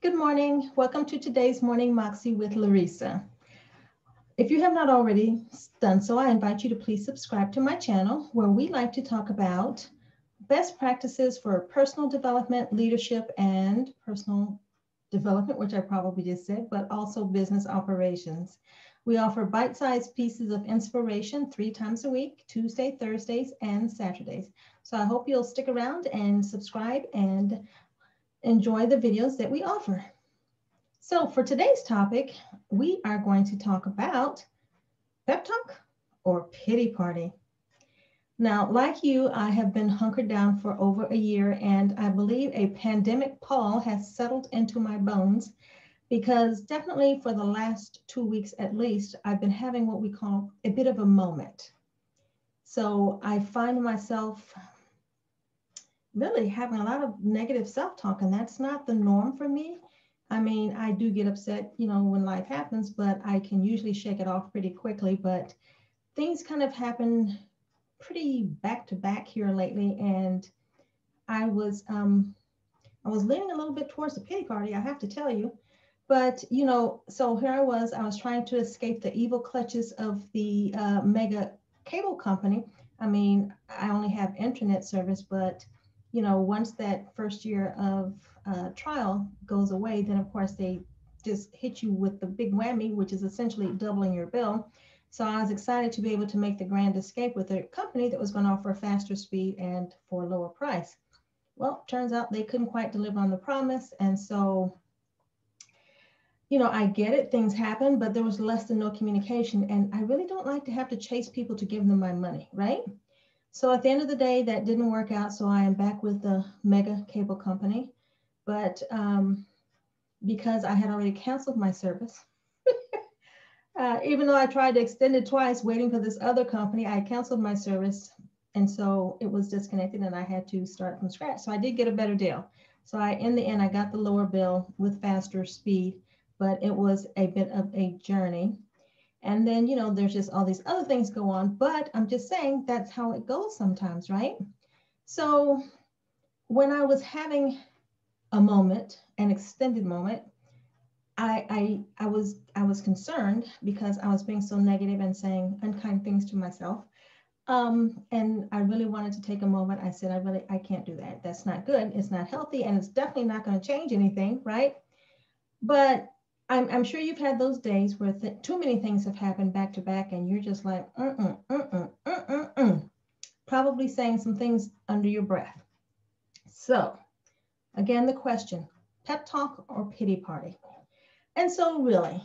Good morning. Welcome to today's Morning Moxie with Larisa. If you have not already done so, I invite you to please subscribe to my channel where we like to talk about best practices for personal development, leadership, and personal development, which I probably just said, but also business operations. We offer bite-sized pieces of inspiration 3 times a week, Tuesday, Thursdays, and Saturdays. So I hope you'll stick around and subscribe and enjoy the videos that we offer. So for today's topic, we are going to talk about pep talk or pity party. Now, like you, I have been hunkered down for over a year, and I believe a pandemic pall has settled into my bones because definitely for the last 2 weeks at least, I've been having what we call a bit of a moment. So I find myself really having a lot of negative self-talk, and that's not the norm for me. I mean, I do get upset, when life happens, but I can usually shake it off pretty quickly. But things kind of happen pretty back to back here lately, and I was leaning a little bit towards the pity party, I have to tell you. But so here I was trying to escape the evil clutches of the mega cable company. I mean, I only have internet service, but once that first year of trial goes away, then of course they just hit you with the big whammy, which is essentially doubling your bill. So I was excited to be able to make the grand escape with a company that was going to offer a faster speed and for a lower price. Well, turns out they couldn't quite deliver on the promise. And so, I get it, things happen, but there was less than no communication. And I really don't like to have to chase people to give them my money, right? So at the end of the day, that didn't work out. So I am back with the mega cable company. But because I had already canceled my service, even though I tried to extend it twice, waiting for this other company, I canceled my service. And so it was disconnected and I had to start from scratch. So I did get a better deal. So in the end, I got the lower bill with faster speed, but it was a bit of a journey. And then, there's just all these other things go on, but I'm just saying that's how it goes sometimes, right? So when I was having a moment, an extended moment, I was concerned because I was being so negative and saying unkind things to myself. And I really wanted to take a moment. I said, I can't do that. That's not good. It's not healthy. And it's definitely not going to change anything, right? But I'm sure you've had those days where too many things have happened back to back, and you're just like, probably saying some things under your breath. So, again, the question: pep talk or pity party? And so, really,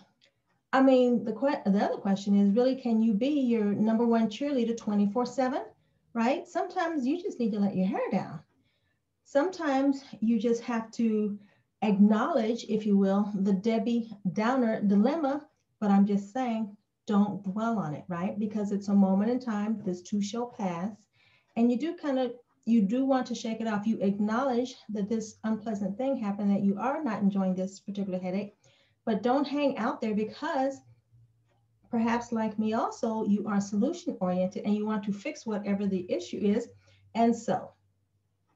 I mean, the other question is really, can you be your number one cheerleader 24/7? Right? Sometimes you just need to let your hair down. Sometimes you just have to acknowledge, if you will, the Debbie Downer dilemma, but I'm just saying, don't dwell on it, right? Because it's a moment in time, this too shall pass. And you do want to shake it off. You acknowledge that this unpleasant thing happened, that you are not enjoying this particular headache, but don't hang out there because perhaps like me also, you are solution oriented and you want to fix whatever the issue is. And so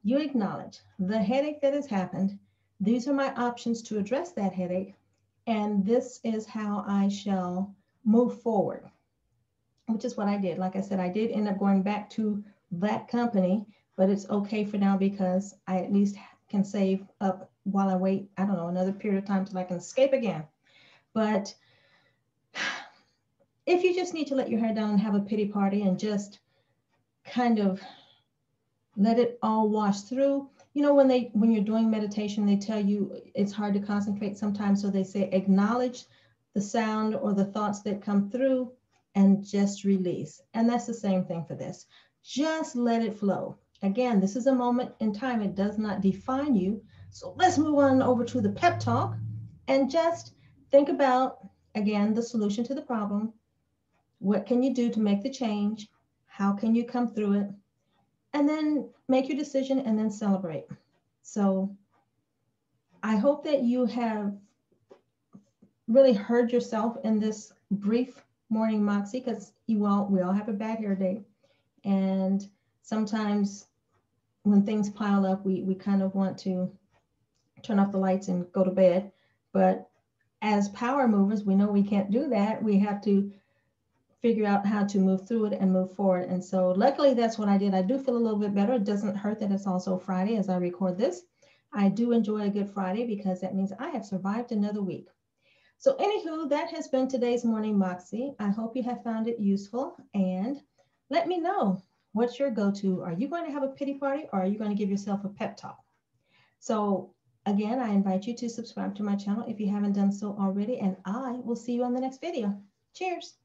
you acknowledge the headache that has happened. These are my options to address that headache. And this is how I shall move forward, which is what I did. Like I said, I did end up going back to that company, but it's okay for now because I at least can save up while I wait, I don't know, another period of time till I can escape again. But if you just need to let your hair down and have a pity party and just kind of let it all wash through. When you're doing meditation, they tell you it's hard to concentrate sometimes. So they say, acknowledge the sound or the thoughts that come through and just release. And that's the same thing for this. Just let it flow. Again, this is a moment in time. It does not define you. So let's move on over to the pep talk and just think about, again, the solution to the problem. What can you do to make the change? How can you come through it? And then make your decision and then celebrate. So I hope that you have really heard yourself in this brief morning moxie, because we all have a bad hair day. And sometimes when things pile up, we kind of want to turn off the lights and go to bed. But as power movers, we know we can't do that. We have to figure out how to move through it and move forward. And so luckily that's what I did. I do feel a little bit better. It doesn't hurt that it's also Friday as I record this. I do enjoy a good Friday because that means I have survived another week. So anywho, that has been today's Morning Moxie. I hope you have found it useful, and let me know, what's your go-to? Are you going to have a pity party, or are you going to give yourself a pep talk? So again, I invite you to subscribe to my channel if you haven't done so already, and I will see you on the next video. Cheers.